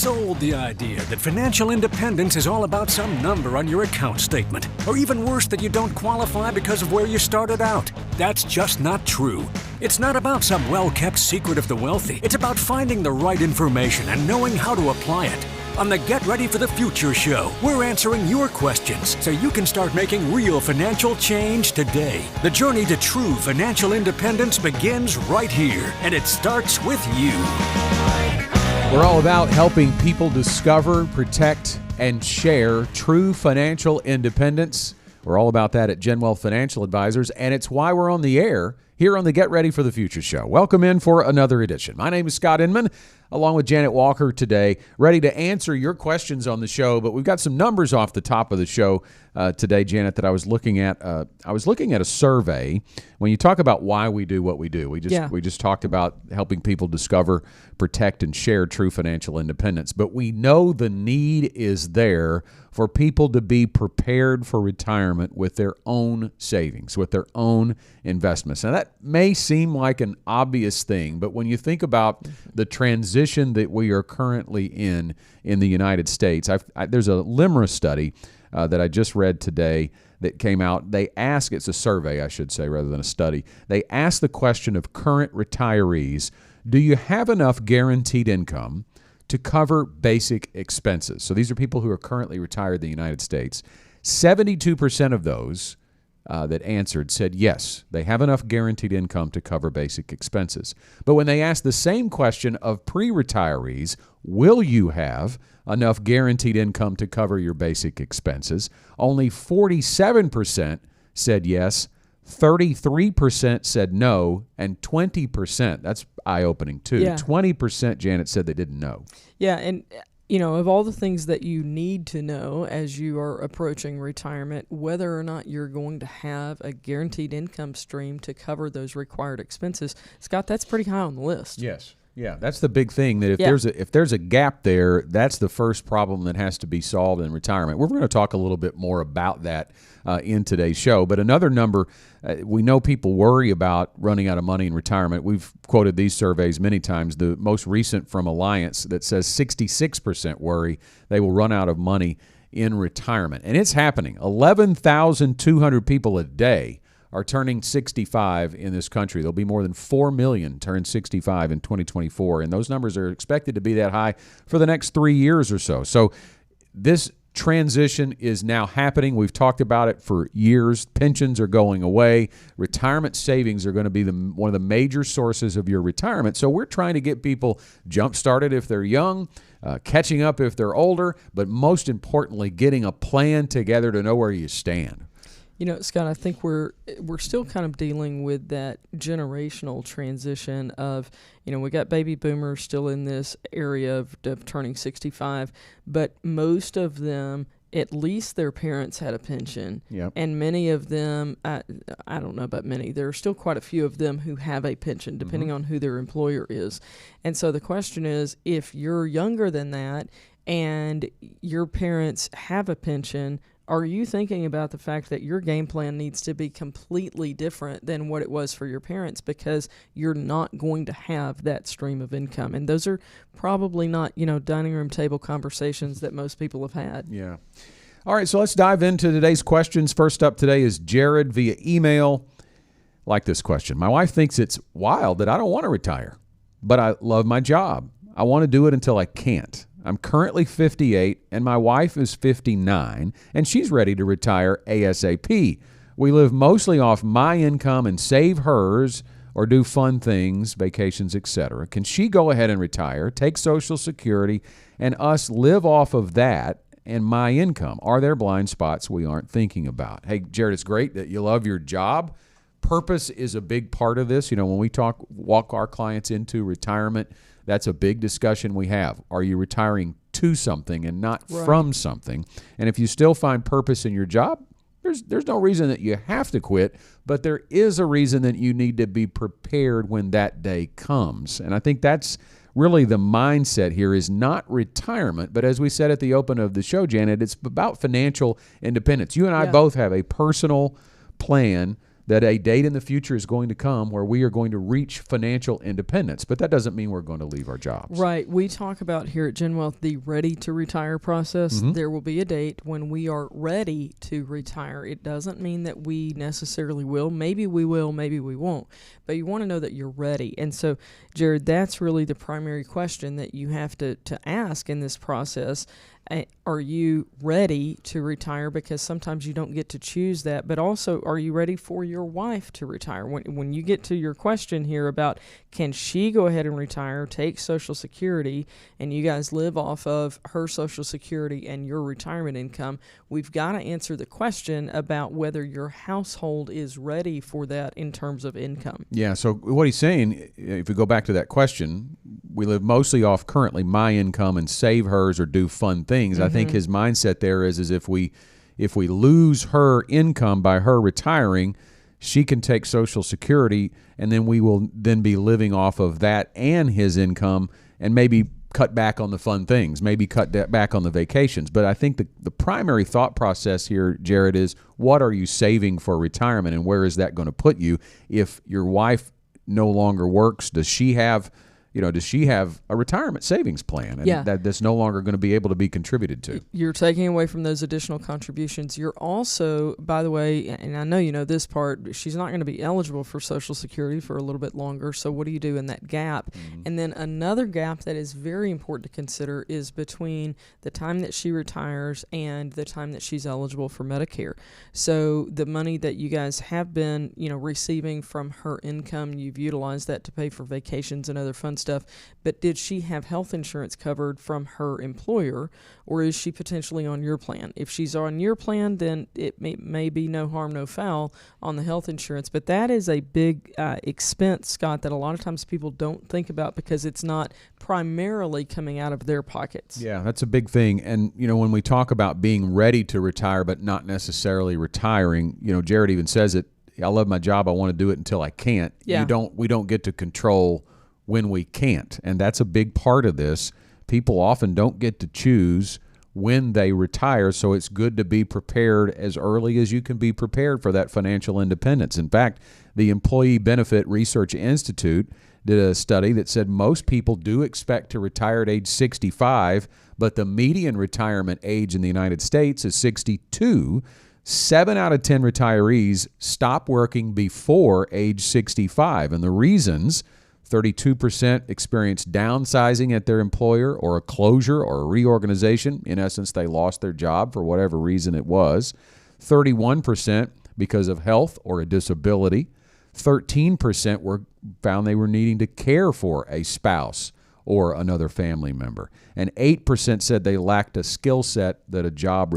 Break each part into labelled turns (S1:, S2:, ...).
S1: sold the idea that financial independence is all about some number on your account statement, or even worse, that you don't qualify because of where you started out. That's just not true. It's not about some well-kept secret of the wealthy. It's about finding the right information and knowing how to apply it. On the Get Ready for the Future show, we're answering your questions so you can start making real financial change today. The journey to true financial independence begins right here, and it starts with you.
S2: We're all about helping people discover, protect, and share true financial independence. We're all about that at GenWealth Financial Advisors, and it's why we're on the air here on the Get Ready for the Future show. Welcome in for another edition. My name is Scott Inman, along with Janet Walker today, ready to answer your questions on the show. But we've got some numbers off the top of the show today, Janet, that I was looking at. I was looking at a survey. When you talk about why we do what we do, we just talked about helping people discover, protect, and share true financial independence. But we know the need is there for people to be prepared for retirement with their own savings, with their own investments. Now, that may seem like an obvious thing, but when you think about the transition that we are currently in the United States, there's a LIMRA study that I just read today that came out. They ask, it's a survey, I should say, rather than a study. They ask the question of current retirees, do you have enough guaranteed income to cover basic expenses? So these are people who are currently retired in the United States. 72% of those that answered said yes, they have enough guaranteed income to cover basic expenses. But when they asked the same question of pre-retirees, will you have enough guaranteed income to cover your basic expenses? Only 47% said yes, 33% said no, and 20%, that's eye-opening too, 20%, Janet, said they didn't know.
S3: Yeah, and of all the things that you need to know as you are approaching retirement, whether or not you're going to have a guaranteed income stream to cover those required expenses, Scott, that's pretty high on the list.
S2: Yes. Yeah, that's the big thing, that if there's a gap there, that's the first problem that has to be solved in retirement. We're going to talk a little bit more about that in today's show. But another number, we know people worry about running out of money in retirement. We've quoted these surveys many times. The most recent from Alliance that says 66% worry they will run out of money in retirement. And it's happening. 11,200 people a day are turning 65 in this country. There'll be more than 4 million turn 65 in 2024, and those numbers are expected to be that high for the next 3 years or so. So this transition is now happening. We've talked about it for years. Pensions are going away. Retirement savings are going to be one of the major sources of your retirement. So we're trying to get people jump-started if they're young, catching up if they're older, but most importantly, getting a plan together to know where you stand.
S3: Scott, I think we're still kind of dealing with that generational transition of, we got baby boomers still in this area of turning 65, but most of them, at least their parents had a pension.
S2: Yep. And
S3: many of them, I don't know about many, there are still quite a few of them who have a pension, depending on who their employer is. And so the question is, if you're younger than that and your parents have a pension, are you thinking about the fact that your game plan needs to be completely different than what it was for your parents, because you're not going to have that stream of income? And those are probably not, dining room table conversations that most people have had.
S2: Yeah. All right, so let's dive into today's questions. First up today is Jared via email. Like this question. My wife thinks it's wild that I don't want to retire, but I love my job. I want to do it until I can't. I'm currently 58, and my wife is 59, and she's ready to retire ASAP. We live mostly off my income and save hers or do fun things, vacations, etc. Can she go ahead and retire, take Social Security, and us live off of that and my income? Are there blind spots we aren't thinking about? Hey, Jared, it's great that you love your job. Purpose is a big part of this. When we walk our clients into retirement, that's a big discussion we have. Are you retiring to something and not from something? And if you still find purpose in your job, there's no reason that you have to quit, but there is a reason that you need to be prepared when that day comes. And I think that's really the mindset here, is not retirement, but as we said at the open of the show, Janet, it's about financial independence. You and I both have a personal plan that a date in the future is going to come where we are going to reach financial independence. But that doesn't mean we're going to leave our jobs.
S3: Right. We talk about here at GenWealth the ready to retire process. There will be a date when we are ready to retire. It doesn't mean that we necessarily will. Maybe we will, maybe we won't. But you want to know that you're ready. And so, Jared, that's really the primary question that you have to ask in this process. Are you ready to retire? Because sometimes you don't get to choose that. But also, are you ready for your wife to retire? When you get to your question here about can she go ahead and retire, take Social Security, and you guys live off of her Social Security and your retirement income, we've got to answer the question about whether your household is ready for that in terms of income.
S2: Yeah, so what he's saying, if we go back to that question, we live mostly off currently my income and save hers or do fun things. I think his mindset there is if we lose her income by her retiring, she can take Social Security, and then we will then be living off of that and his income, and maybe cut back on the fun things, maybe cut back on the vacations. But I think the primary thought process here, Jared, is what are you saving for retirement, and where is that going to put you? If your wife no longer works, does she have a retirement savings plan that's no longer going to be able to be contributed to?
S3: You're taking away from those additional contributions. You're also, by the way, and I know you know this part, she's not going to be eligible for Social Security for a little bit longer. So what do you do in that gap? And then another gap that is very important to consider is between the time that she retires and the time that she's eligible for Medicare. So the money that you guys have been, receiving from her income, you've utilized that to pay for vacations and other fun stuff. But did she have health insurance covered from her employer, or is she potentially on your plan? If she's on your plan, then it may be no harm, no foul on the health insurance. But that is a big expense, Scott, that a lot of times people don't think about because it's not primarily coming out of their pockets.
S2: Yeah, that's a big thing. And, when we talk about being ready to retire but not necessarily retiring, Jared even says it, I love my job, I want to do it until I can't.
S3: Yeah.
S2: We don't get to control when we can't. And that's a big part of this. People often don't get to choose when they retire, so it's good to be prepared as early as you can be prepared for that financial independence. In fact, the Employee Benefit Research Institute did a study that said most people do expect to retire at age 65, but the median retirement age in the United States is 62. 7 out of 10 retirees stop working before age 65, and the reasons: 32% experienced downsizing at their employer, or a closure or a reorganization. In essence, they lost their job for whatever reason it was. 31% because of health or a disability. 13% found they were needing to care for a spouse or another family member. And 8% said they lacked a skill set that a job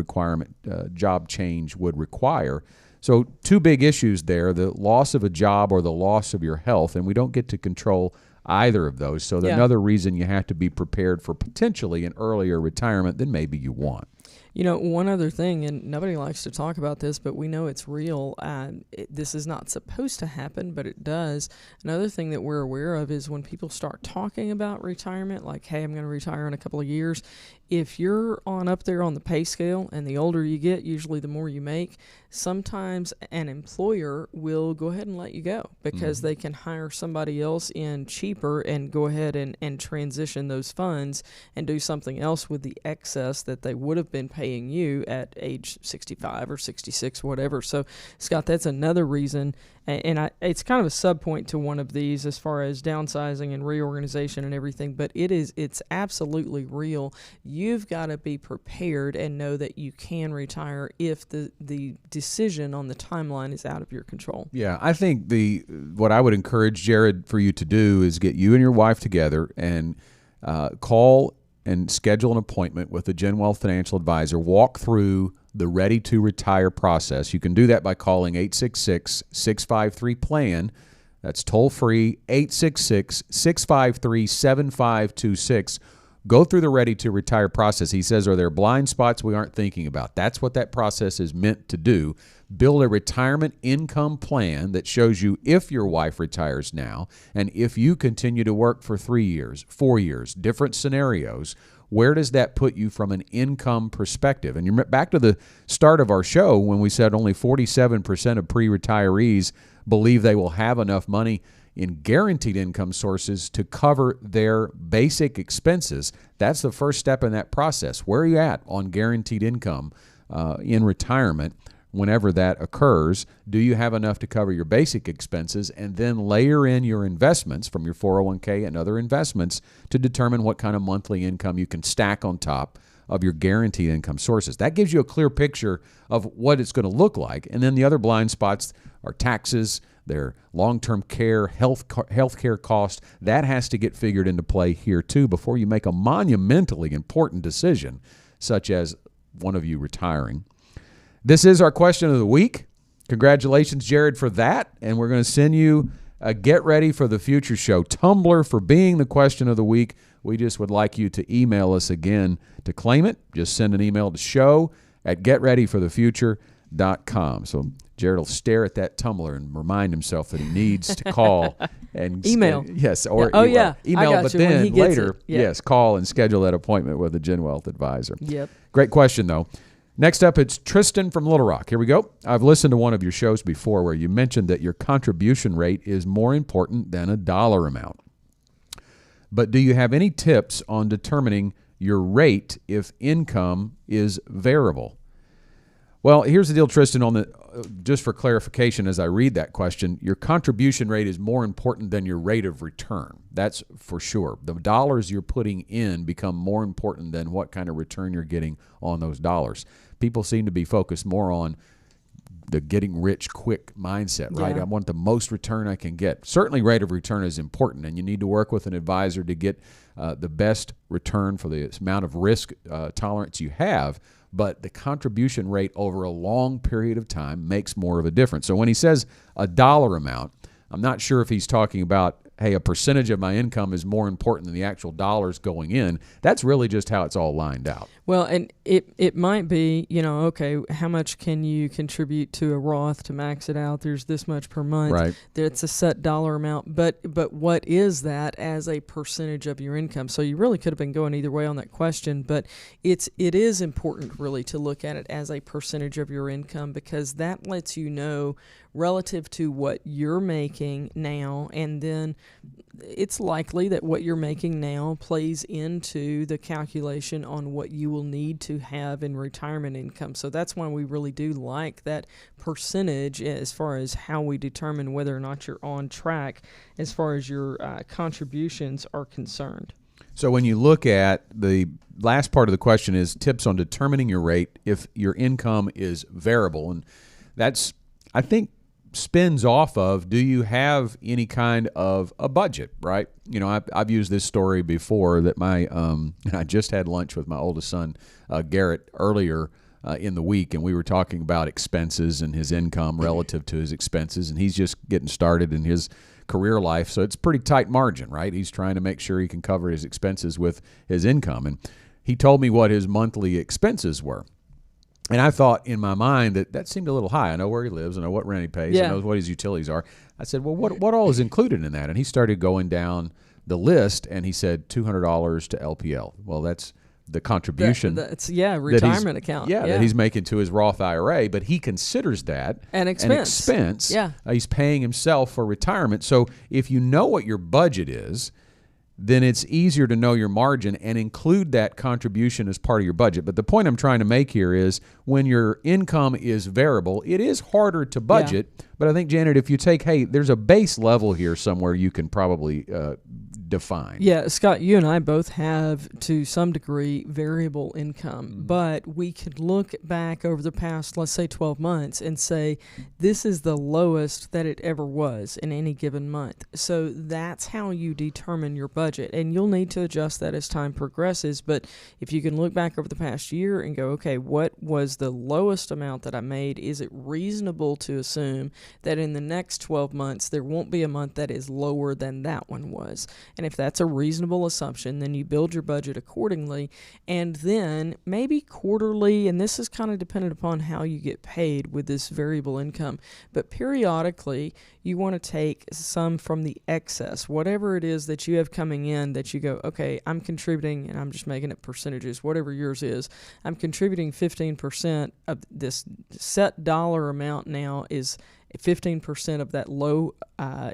S2: change would require. So two big issues there, the loss of a job or the loss of your health, and we don't get to control either of those. So another reason you have to be prepared for potentially an earlier retirement than maybe you want.
S3: One other thing, and nobody likes to talk about this, but we know it's real. This is not supposed to happen, but it does. Another thing that we're aware of is when people start talking about retirement, like, hey, I'm going to retire in a couple of years. If you're up there on the pay scale, and the older you get, usually the more you make, sometimes an employer will go ahead and let you go because they can hire somebody else in cheaper and go ahead and transition those funds and do something else with the excess that they would have been paying you at age 65 or 66, whatever. So, Scott, that's another reason. And it's kind of a sub point to one of these as far as downsizing and reorganization and everything, but it's absolutely real. You've got to be prepared and know that you can retire if the decision on the timeline is out of your control.
S2: Yeah, I think what I would encourage, Jared, for you to do is get you and your wife together and call and schedule an appointment with a GenWealth financial advisor. Walk through the Ready to Retire process. You can do that by calling 866-653-PLAN. That's toll free, 866-653-7526. Go through the Ready to Retire process. He says, are there blind spots we aren't thinking about? That's what that process is meant to do. Build a retirement income plan that shows you if your wife retires now and if you continue to work for 3 years, 4 years, different scenarios, where does that put you from an income perspective? And you're back to the start of our show when we said only 47% of pre-retirees believe they will have enough money in guaranteed income sources to cover their basic expenses. That's the first step in that process. Where are you at on guaranteed income in retirement? Whenever that occurs, do you have enough to cover your basic expenses, and then layer in your investments from your 401k and other investments to determine what kind of monthly income you can stack on top of your guaranteed income sources. That gives you a clear picture of what it's going to look like. And then the other blind spots are taxes, their long-term care, health care cost. That has to get figured into play here too before you make a monumentally important decision, such as one of you retiring. This is our question of the week. Congratulations, Jared, for that. And we're going to send you a Get Ready for the Future show tumbler for being the question of the week. We just would like you to email us again to claim it. Just send an email to show@getreadyforthefuture.com. So Jared will stare at that tumbler and remind himself that he needs to call and
S3: email.
S2: Yes, or
S3: email,
S2: but then later, yes, call and schedule that appointment with a GenWealth advisor.
S3: Yep.
S2: Great question, though. Next up, it's Tristan from Little Rock. Here we go. I've listened to one of your shows before where you mentioned that your contribution rate is more important than a dollar amount. But do you have any tips on determining your rate if income is variable? Well, here's the deal, Tristan, just for clarification as I read that question, your contribution rate is more important than your rate of return. That's for sure. The dollars you're putting in become more important than what kind of return you're getting on those dollars. People seem to be focused more on the getting rich quick mindset, right?
S3: Yeah.
S2: I want the most return I can get. Certainly rate of return is important, and you need to work with an advisor to get the best return for the amount of risk tolerance you have. But the contribution rate over a long period of time makes more of a difference. So when he says a dollar amount, I'm not sure if he's talking about, hey, a percentage of my income is more important than the actual dollars going in. That's really just how it's all lined out.
S3: Well, and it might be, okay, how much can you contribute to a Roth to max it out? There's this much per month.
S2: Right.
S3: It's a set dollar amount. But what is that as a percentage of your income? So you really could have been going either way on that question, but it is important really to look at it as a percentage of your income, because that lets you know relative to what you're making now, and then it's likely that what you're making now plays into the calculation on what you will need to have in retirement income. So that's why we really do like that percentage as far as how we determine whether or not you're on track as far as your contributions are concerned.
S2: So when you look at the last part of the question is tips on determining your rate if your income is variable. And that's, I think, spins off of, do you have any kind of a budget, right? I've used this story before that I just had lunch with my oldest son, Garrett, earlier in the week, and we were talking about expenses and his income relative to his expenses, and he's just getting started in his career life, so it's pretty tight margin, right? He's trying to make sure he can cover his expenses with his income, and he told me what his monthly expenses were. And I thought in my mind that seemed a little high. I know where he lives. I know what rent he pays. I know what his utilities are. I said, well, what all is included in that? And he started going down the list, and he said $200 to LPL. Well, that's the contribution.
S3: That's retirement account.
S2: That he's making to his Roth IRA, but he considers that
S3: an expense.
S2: Yeah. He's paying himself for retirement. So if you know what your budget is, then it's easier to know your margin and include that contribution as part of your budget. But the point I'm trying to make here is when your income is variable, it is harder to budget. Yeah. But I think, Janet, if you take, there's a base level here somewhere you can probably define.
S3: Yeah, Scott, you and I both have, to some degree, variable income, but we could look back over the past, let's say 12 months and say, this is the lowest that it ever was in any given month. So that's how you determine your budget, and you'll need to adjust that as time progresses. But if you can look back over the past year and go, okay, what was the lowest amount that I made? Is it reasonable to assume that in the next 12 months, there won't be a month that is lower than that one was? And if that's a reasonable assumption, then you build your budget accordingly. And then maybe quarterly, and this is kind of dependent upon how you get paid with this variable income, but periodically you want to take some from the excess, whatever it is that you have coming in that you go, okay, I'm contributing, and I'm just making it percentages, whatever yours is, I'm contributing 15% of this set dollar amount now is 15% of that low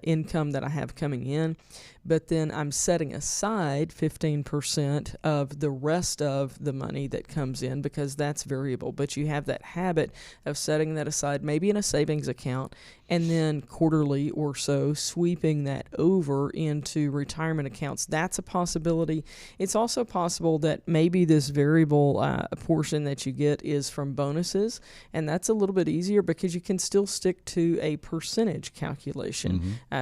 S3: income that I have coming in, but then I'm setting aside 15% of the rest of the money that comes in because that's variable. But you have that habit of setting that aside, maybe in a savings account, and then quarterly or so sweeping that over into retirement accounts. That's a possibility. It's also possible that maybe this variable portion that you get is from bonuses, and that's a little bit easier because you can still stick to a percentage calculation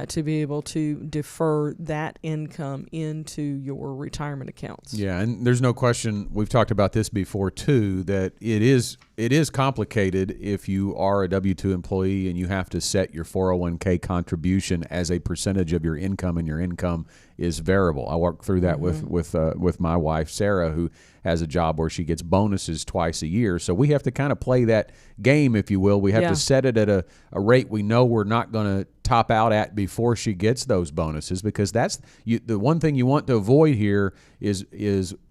S3: to be able to defer that income into your retirement accounts.
S2: Yeah, and there's no question, we've talked about this before too, that it is complicated if you are a W-2 employee and you have to set your 401k contribution as a percentage of your income, and your income is variable. I work through that with my wife Sarah, who has a job where she gets bonuses twice a year. So we have to kind of play that game, if you will. We have to set it at a rate we know we're not going to top out at before she gets those bonuses, because that's the one thing you want to avoid here is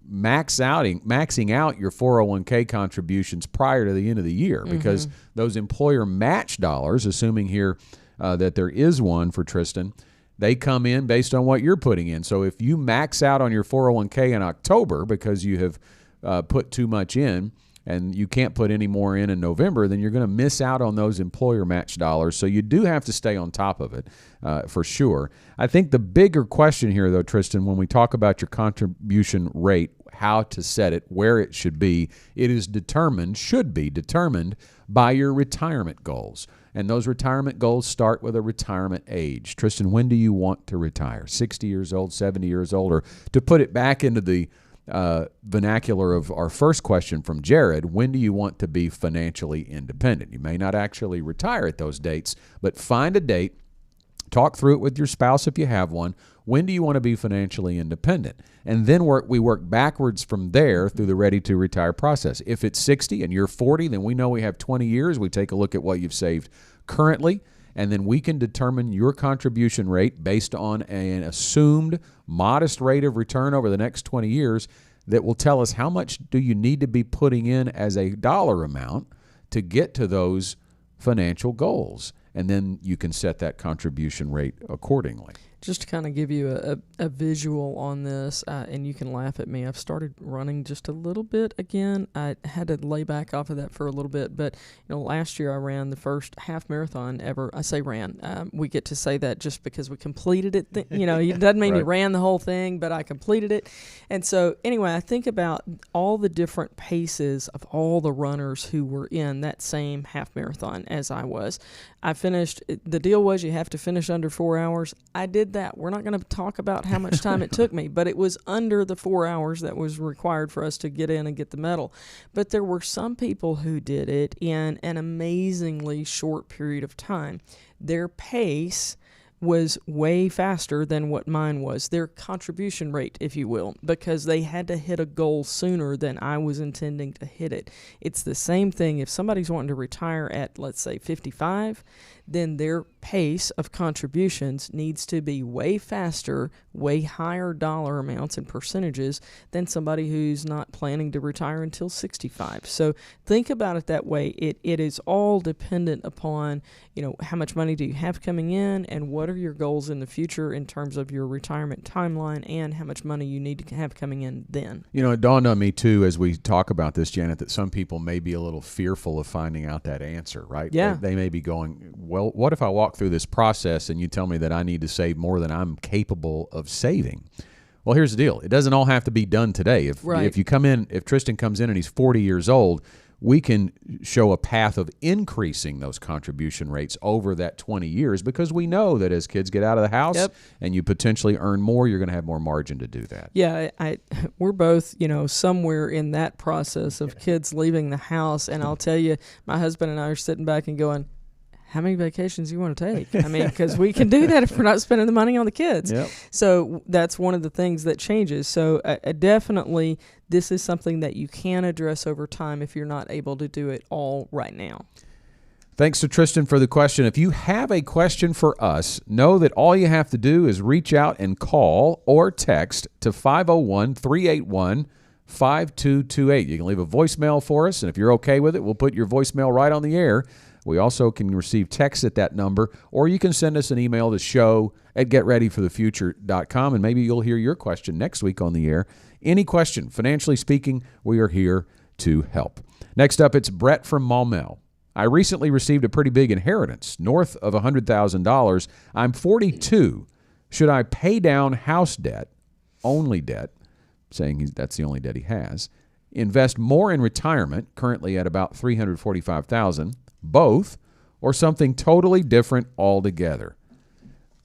S2: maxing out your 401k contributions prior to the end of the year, because those employer match dollars, assuming here that there is one for Tristan, they come in based on what you're putting in. So if you max out on your 401k in October because you have put too much in and you can't put any more in November, then you're going to miss out on those employer match dollars. So you do have to stay on top of it for sure. I think the bigger question here, though, Tristan, when we talk about your contribution rate, how to set it, where it should be, should be determined by your retirement goals. And those retirement goals start with a retirement age. Tristan, when do you want to retire? 60 years old, 70 years old? Or to put it back into the vernacular of our first question from Jared, when do you want to be financially independent? You may not actually retire at those dates, but find a date, talk through it with your spouse if you have one. When do you want to be financially independent? And then we work backwards from there through the ready to retire process. If it's 60 and you're 40, then we know we have 20 years. We take a look at what you've saved currently, and then we can determine your contribution rate based on an assumed modest rate of return over the next 20 years that will tell us how much do you need to be putting in as a dollar amount to get to those financial goals. And then you can set that contribution rate accordingly.
S3: Just to kind of give you a visual on this, and you can laugh at me, I've started running just a little bit again. I had to lay back off of that for a little bit, but last year I ran the first half marathon ever. I say ran. We get to say that just because we completed it. It doesn't mean you ran the whole thing, but I completed it. And so anyway, I think about all the different paces of all the runners who were in that same half marathon as I was. I finished, the deal was you have to finish under 4 hours. I did that. We're not going to talk about how much time it took me, but it was under the 4 hours that was required for us to get in and get the medal. But there were some people who did it in an amazingly short period of time. Their pace was way faster than what mine was, their contribution rate, if you will, because they had to hit a goal sooner than I was intending to hit it. It's the same thing if somebody's wanting to retire at, let's say, 55, then their pace of contributions needs to be way faster, way higher dollar amounts and percentages than somebody who's not planning to retire until 65. So think about it that way. It is all dependent upon, how much money do you have coming in and what are your goals in the future in terms of your retirement timeline and how much money you need to have coming in then.
S2: It dawned on me too as we talk about this, Janet, that some people may be a little fearful of finding out that answer, right?
S3: Yeah.
S2: They may be going, well, what if I walk through this process and you tell me that I need to save more than I'm capable of saving? Well, here's the deal. It doesn't all have to be done today. If Tristan comes in and he's 40 years old, we can show a path of increasing those contribution rates over that 20 years because we know that as kids get out of the house and you potentially earn more, you're going to have more margin to do that.
S3: Yeah, we're both, somewhere in that process of kids leaving the house. And I'll tell you, my husband and I are sitting back and going, how many vacations you want to take? I mean, because we can do that if we're not spending the money on the kids.
S2: Yep.
S3: So that's one of the things that changes. So definitely this is something that you can address over time if you're not able to do it all right now.
S2: Thanks to Tristan for the question. If you have a question for us, know that all you have to do is reach out and call or text to 501-381-5228. You can leave a voicemail for us, and if you're okay with it, we'll put your voicemail right on the air. We also can receive texts at that number, or you can send us an email to show@getreadyforthefuture.com, and maybe you'll hear your question next week on the air. Any question, financially speaking, we are here to help. Next up, it's Brett from Maumelle. I recently received a pretty big inheritance, north of $100,000. I'm 42. Should I pay down house debt, only debt, saying that's the only debt he has, invest more in retirement, currently at about $345,000, both, or something totally different altogether?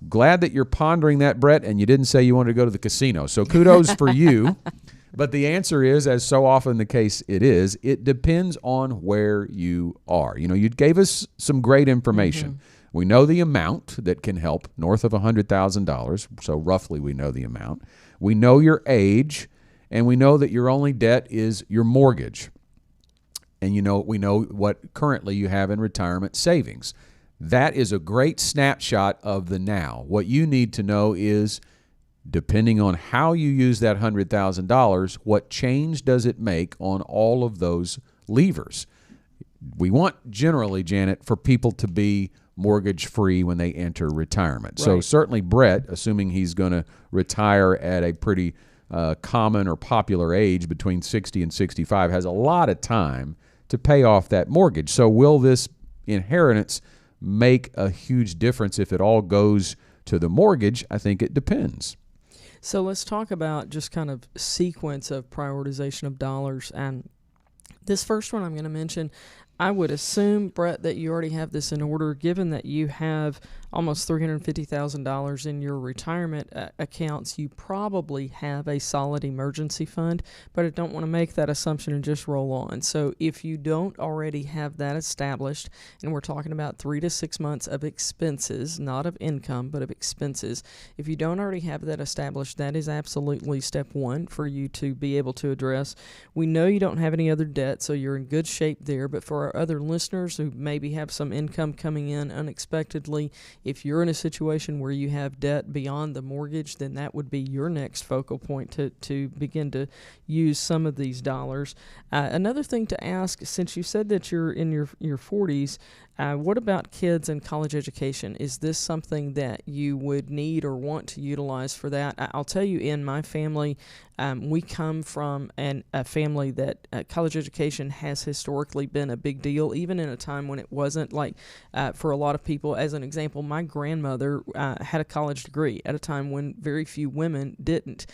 S2: Glad that you're pondering that, Brett, and you didn't say you wanted to go to the casino. So kudos for you. But the answer is, as so often the case it depends on where you are. You know, you gave us some great information. Mm-hmm. We know the amount that can help, north of $100,000, so roughly we know the amount. We know your age, and we know that your only debt is your mortgage. And we know what currently you have in retirement savings. That is a great snapshot of the now. What you need to know is, depending on how you use that $100,000, what change does it make on all of those levers? We want generally, Janet, for people to be mortgage-free when they enter retirement. Right. So certainly Brett, assuming he's going to retire at a pretty common or popular age between 60 and 65, has a lot of time to pay off that mortgage. So will this inheritance make a huge difference if it all goes to the mortgage? I think it depends.
S3: So let's talk about just kind of sequence of prioritization of dollars. And this first one I'm going to mention, I would assume, Brett, that you already have this in order, given that you have almost $350,000 in your retirement accounts. You probably have a solid emergency fund, but I don't want to make that assumption and just roll on. So if you don't already have that established, and we're talking about 3 to 6 months of expenses, not of income, but of expenses, if you don't already have that established, that is absolutely step one for you to be able to address. We know you don't have any other debt, so you're in good shape there, but for our other listeners who maybe have some income coming in unexpectedly, if you're in a situation where you have debt beyond the mortgage, then that would be your next focal point to begin to use some of these dollars. Another thing to ask, since you said that you're in your 40s, what about kids and college education? Is this something that you would need or want to utilize for that? I'll tell you, in my family, we come from a family that college education has historically been a big deal, even in a time when it wasn't. Like for a lot of people, as an example, my grandmother had a college degree at a time when very few women didn't.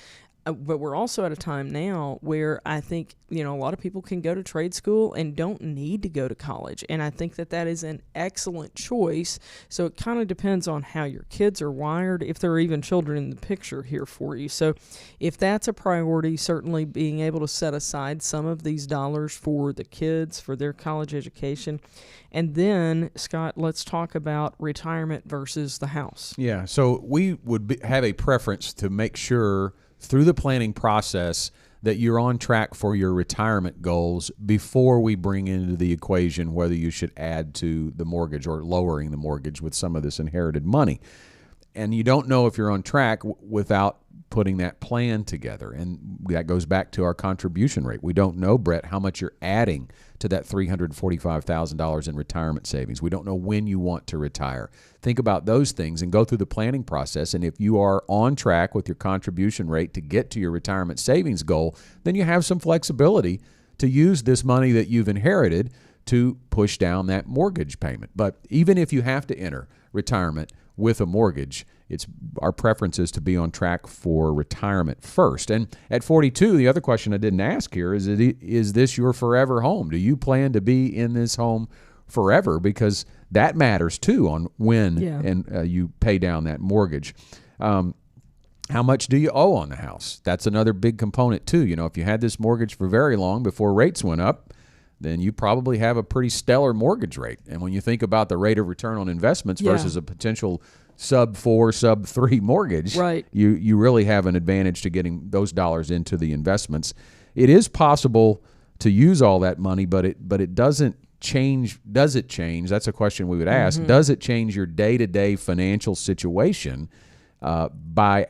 S3: But we're also at a time now where I think, a lot of people can go to trade school and don't need to go to college. And I think that is an excellent choice. So it kind of depends on how your kids are wired, if there are even children in the picture here for you. So if that's a priority, certainly being able to set aside some of these dollars for the kids, for their college education. And then, Scott, let's talk about retirement versus the house.
S2: Yeah, so we would have a preference to make sure through the planning process that you're on track for your retirement goals before we bring into the equation whether you should add to the mortgage or lowering the mortgage with some of this inherited money. And you don't know if you're on track without putting that plan together. And that goes back to our contribution rate. We don't know, Brett, how much you're adding to that $345,000 in retirement savings. We don't know when you want to retire. Think about those things and go through the planning process. And if you are on track with your contribution rate to get to your retirement savings goal, then you have some flexibility to use this money that you've inherited to push down that mortgage payment. But even if you have to enter retirement with a mortgage, our preference is to be on track for retirement first. And at 42, the other question I didn't ask here is this your forever home? Do you plan to be in this home forever? Because that matters too on when you pay down that mortgage. How much do you owe on the house? That's another big component too. If you had this mortgage for very long before rates went up, then you probably have a pretty stellar mortgage rate. And when you think about the rate of return on investments versus a potential sub-4, sub-3 mortgage,
S3: right,
S2: you really have an advantage to getting those dollars into the investments. It is possible to use all that money, but it doesn't change. Does it change? That's a question we would ask. Does it change your day-to-day financial situation by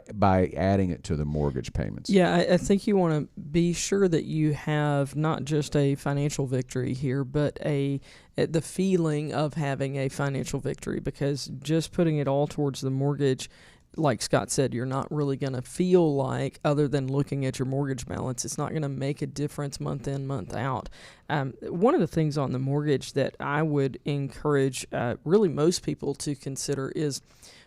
S2: adding it to the mortgage payments?
S3: Yeah, I think you want to be sure that you have not just a financial victory here, but the feeling of having a financial victory, because just putting it all towards the mortgage, like Scott said, you're not really going to feel like, other than looking at your mortgage balance, it's not going to make a difference month in, month out. One of the things on the mortgage that I would encourage really most people to consider is,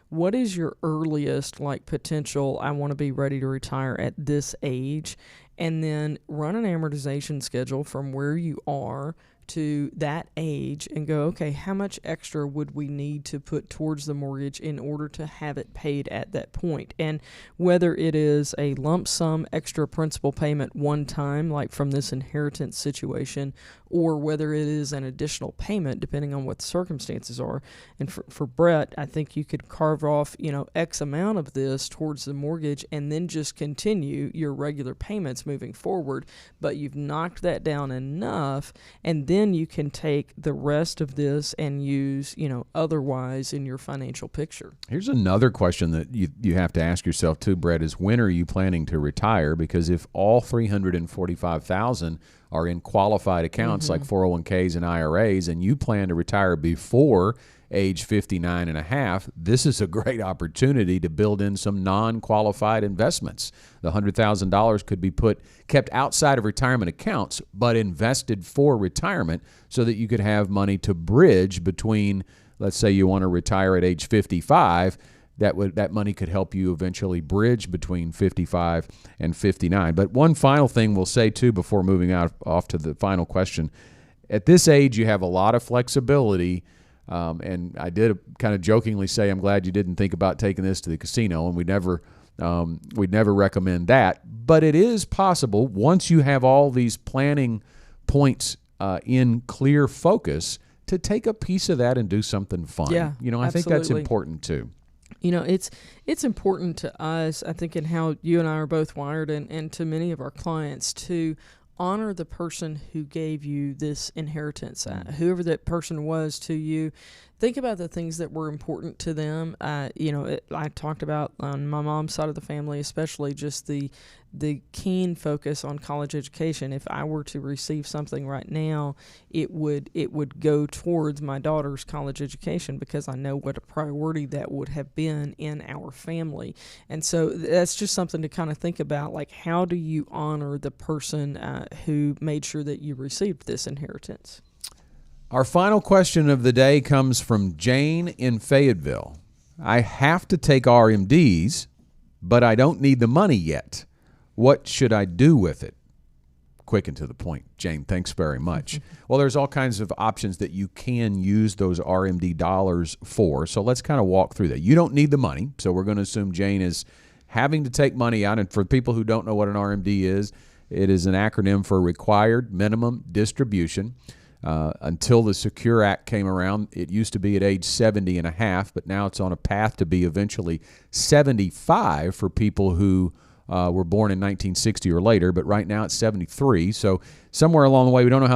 S3: what is your earliest potential, I want to be ready to retire at this age? And then run an amortization schedule from where you are to that age and go, okay, how much extra would we need to put towards the mortgage in order to have it paid at that point? And whether it is a lump sum extra principal payment one time, like from this inheritance situation, or whether it is an additional payment, depending on what the circumstances are. And for Brett, I think you could carve off, X amount of this towards the mortgage and then just continue your regular payments moving forward. But you've knocked that down enough, and then you can take the rest of this and use, otherwise in your financial picture.
S2: Here's another question that you have to ask yourself too, Brett, is when are you planning to retire? Because if all $345,000 are in qualified accounts like 401ks and IRAs, and you plan to retire before age 59 and a half, this is a great opportunity to build in some non-qualified investments. The $100,000 could be kept outside of retirement accounts, but invested for retirement so that you could have money to bridge between, let's say you want to retire at age 55, that money could help you eventually bridge between 55 and 59. But one final thing we'll say too before moving off to the final question. At this age, you have a lot of flexibility. And I did kind of jokingly say, I'm glad you didn't think about taking this to the casino, and we'd never recommend that. But it is possible, once you have all these planning points in clear focus, to take a piece of that and do something fun.
S3: Yeah,
S2: I think that's important too.
S3: It's important to us, I think, in how you and I are both wired, and to many of our clients, to honor the person who gave you this inheritance, whoever that person was to you. Think about the things that were important to them. I talked about on my mom's side of the family, especially just the keen focus on college education. If I were to receive something right now, it would go towards my daughter's college education, because I know what a priority that would have been in our family. And so that's just something to kind of think about, like, how do you honor the person who made sure that you received this inheritance?
S2: Our final question of the day comes from Jane in Fayetteville. I have to take RMDs, but I don't need the money yet. What should I do with it? Quick and to the point. Jane, thanks very much. Well, there's all kinds of options that you can use those RMD dollars for. So let's kind of walk through that. You don't need the money. So we're going to assume Jane is having to take money out. And for people who don't know what an RMD is, it is an acronym for Required Minimum Distribution. Until the Secure Act came around, it used to be at age 70 and a half, but now it's on a path to be eventually 75 for people who were born in 1960 or later, but right now it's 73. So somewhere along the way, we don't know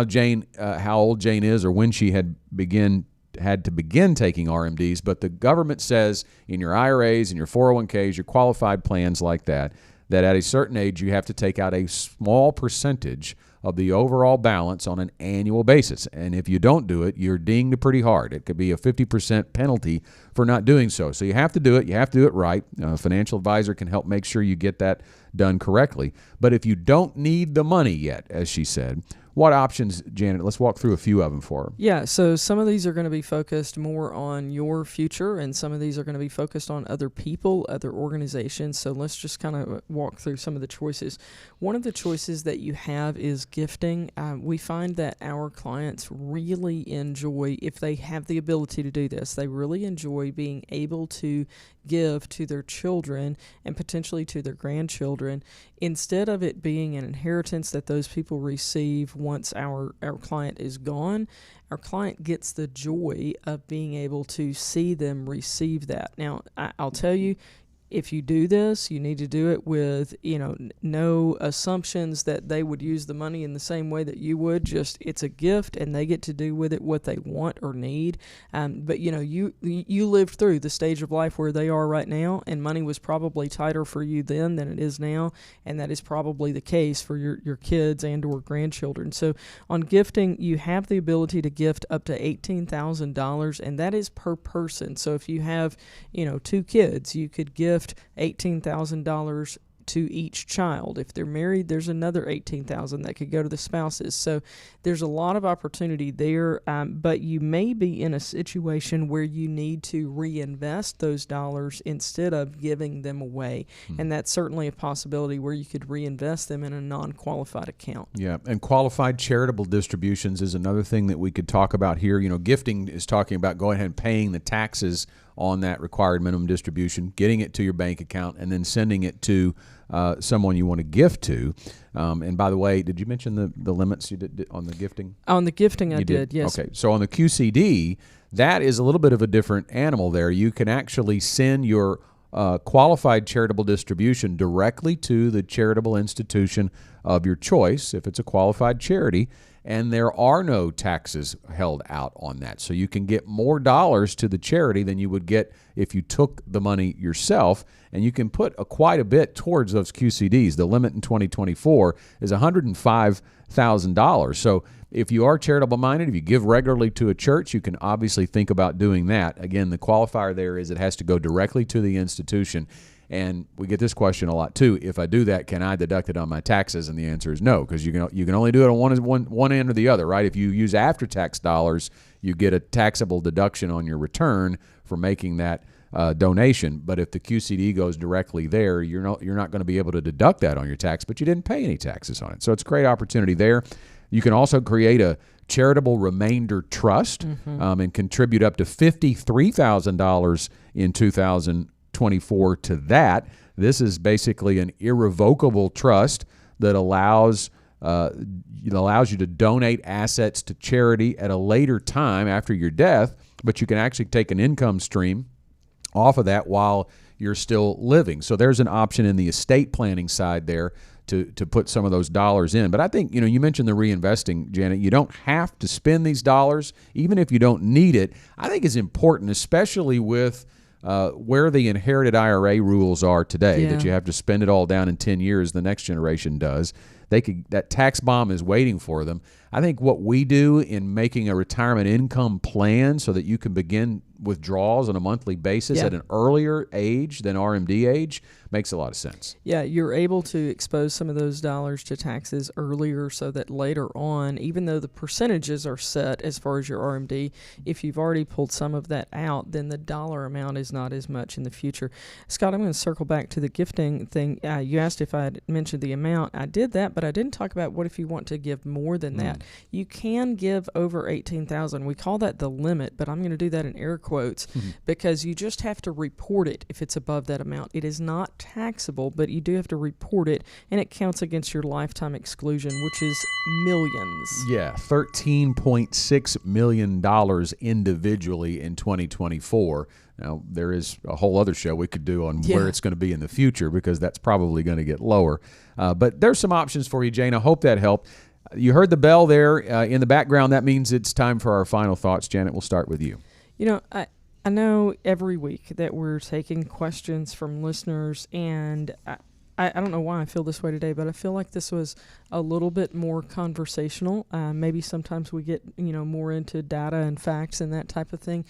S2: how old Jane is or when she had to begin taking RMDs, but the government says in your IRAs and your 401ks, your qualified plans like that at a certain age you have to take out a small percentage of the overall balance on an annual basis. And if you don't do it, you're dinged pretty hard. It could be a 50% penalty for not doing so. So you have to do it. You have to do it right. A financial advisor can help make sure you get that done correctly. But if you don't need the money yet, as she said, what options, Janet? Let's walk through a few of them for her.
S3: Yeah, so some of these are going to be focused more on your future, and some of these are going to be focused on other people, other organizations. So let's just kind of walk through some of the choices. One of the choices that you have is gifting. We find that our clients really enjoy, if they have the ability to do this, they really enjoy being able to give to their children and potentially to their grandchildren, instead of it being an inheritance that those people receive once our client is gone, our client gets the joy of being able to see them receive that. Now, I'll tell you, if you do this, you need to do it with, no assumptions that they would use the money in the same way that you would. Just, it's a gift and they get to do with it what they want or need. But you lived through the stage of life where they are right now, and money was probably tighter for you then than it is now. And that is probably the case for your kids and or grandchildren. So on gifting, you have the ability to gift up to $18,000, and that is per person. So if you have, 2 kids, you could gift $18,000 to each child. If they're married, there's another $18,000 that could go to the spouses. So there's a lot of opportunity there, but you may be in a situation where you need to reinvest those dollars instead of giving them away. And that's certainly a possibility where you could reinvest them in a non-qualified account.
S2: Yeah, and qualified charitable distributions is another thing that we could talk about here. Gifting is talking about going ahead and paying the taxes on that required minimum distribution, getting it to your bank account, and then sending it to someone you want to gift to. And by the way, did you mention the limits you did on the gifting?
S3: On the gifting, I did, yes.
S2: Okay, so on the QCD, that is a little bit of a different animal there. You can actually send your qualified charitable distribution directly to the charitable institution of your choice, if it's a qualified charity, and there are no taxes held out on that. So you can get more dollars to the charity than you would get if you took the money yourself, and you can put quite a bit towards those QCDs. The limit in 2024 is $105,000. So if you are charitable minded, if you give regularly to a church, you can obviously think about doing that. Again, the qualifier there is it has to go directly to the institution. And we get this question a lot too. If I do that, can I deduct it on my taxes? And the answer is no, because you can only do it on one end or the other, right? If you use after-tax dollars, you get a taxable deduction on your return for making that donation. But if the QCD goes directly there, you're not going to be able to deduct that on your tax, but you didn't pay any taxes on it. So it's a great opportunity there. You can also create a charitable remainder trust and contribute up to $53,000 in 2024 to that. This is basically an irrevocable trust that allows you to donate assets to charity at a later time after your death, but you can actually take an income stream off of that while you're still living. So there's an option in the estate planning side there to put some of those dollars in. But I think, you mentioned the reinvesting, Janet. You don't have to spend these dollars, even if you don't need it. I think it's important, especially with where the inherited IRA rules are today, that you have to spend it all down in 10 years, the next generation does. That tax bomb is waiting for them. I think what we do in making a retirement income plan so that you can begin withdrawals on a monthly basis at an earlier age than RMD age makes a lot of sense. Yeah,
S3: you're able to expose some of those dollars to taxes earlier so that later on, even though the percentages are set as far as your RMD, if you've already pulled some of that out, then the dollar amount is not as much in the future. Scott, I'm going to circle back to the gifting thing. You asked if I had mentioned the amount. I did that, but I didn't talk about what if you want to give more than that. You can give over $18,000. We call that the limit, but I'm going to do that in air quotes because you just have to report it if it's above that amount. It is not taxable, but you do have to report it, and it counts against your lifetime exclusion, which is millions.
S2: Yeah, $13.6 million individually in 2024. Now, there is a whole other show we could do on where it's going to be in the future because that's probably going to get lower. But there's some options for you, Jane. I hope that helped. You heard the bell there in the background. That means it's time for our final thoughts. Janet, we'll start with you.
S3: I know every week that we're taking questions from listeners, and I don't know why I feel this way today, but I feel like this was a little bit more conversational. Maybe sometimes we get, more into data and facts and that type of thing.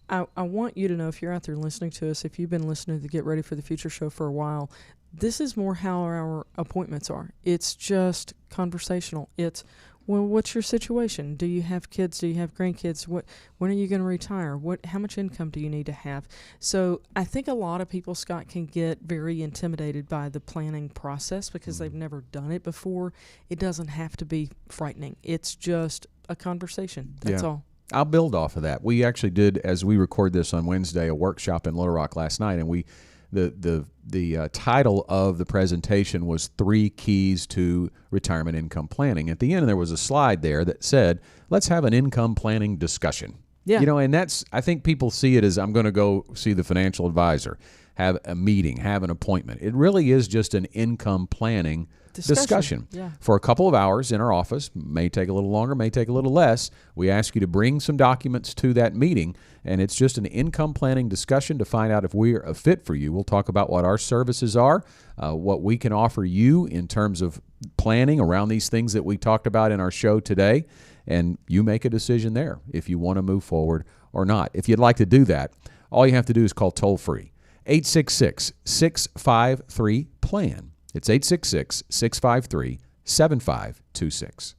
S3: I want you to know, if you're out there listening to us, if you've been listening to the Get Ready for the Future show for a while, this is more how our appointments are. It's just conversational. It's, well, what's your situation? Do you have kids? Do you have grandkids? When are you going to retire? How much income do you need to have? So I think a lot of people, Scott, can get very intimidated by the planning process because they've never done it before. It doesn't have to be frightening. It's just a conversation. That's all.
S2: I'll build off of that. We actually did, as we record this on Wednesday, a workshop in Little Rock last night, and the title of the presentation was 3 Keys to Retirement Income Planning. At the end, there was a slide there that said, let's have an income planning discussion.
S3: Yeah.
S2: And that's, I think people see it as, I'm going to go see the financial advisor, have a meeting, have an appointment. It really is just an income planning discussion.
S3: Yeah.
S2: For a couple of hours in our office. May take a little longer, may take a little less. We ask you to bring some documents to that meeting, and it's just an income planning discussion to find out if we're a fit for you. We'll talk about what our services are, what we can offer you in terms of planning around these things that we talked about in our show today, and you make a decision there if you want to move forward or not. If you'd like to do that, all you have to do is call toll-free 866-653-PLAN. It's 866-653-7526.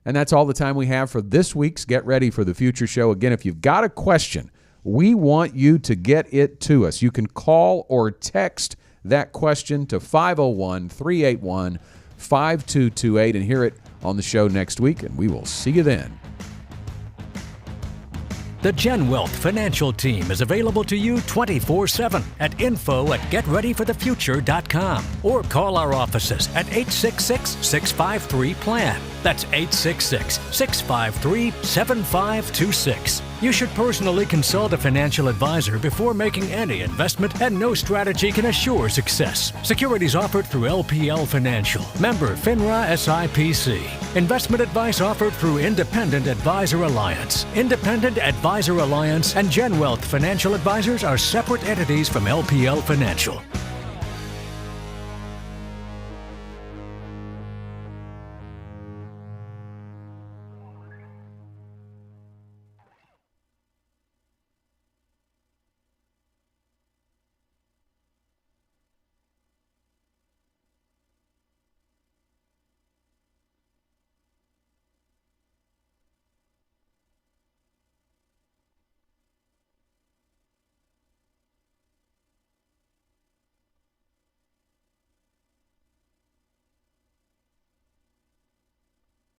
S2: And that's all the time we have for this week's Get Ready for the Future show. Again, if you've got a question, we want you to get it to us. You can call or text that question to 501-381-5228 and hear it on the show next week, and we will see you then.
S1: The GenWealth financial team is available to you 24/7 at info@getreadyforthefuture.com or call our offices at 866-653-PLAN. That's 866-653-7526. You should personally consult a financial advisor before making any investment, and no strategy can assure success. Securities offered through LPL Financial. Member FINRA SIPC. Investment advice offered through Independent Advisor Alliance. Independent Advisor Alliance and GenWealth Financial Advisors are separate entities from LPL Financial.